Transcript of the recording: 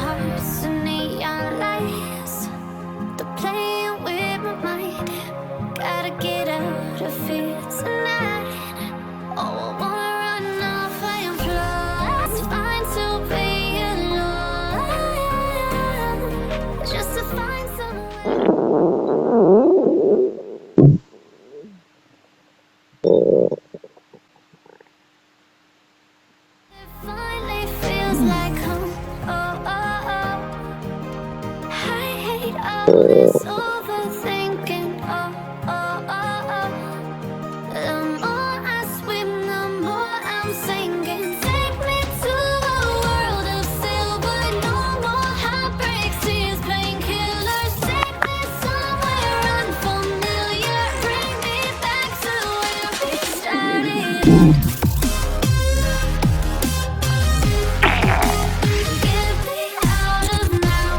hearts and neon lights. They're playing with my mind. Gotta get out of here tonight. Oh, I wanna run off and fly. It's fine to be alone, just to find someone. It finally feels like home. Oh, oh, oh. I hate all this overthinking. Oh, oh, oh, oh. The more I swim, the more I'm sinking. Take me to a world of silver. No more heartbreaks, tears, painkillers. Take me somewhere unfamiliar. Bring me back to where we started. Get me out of now.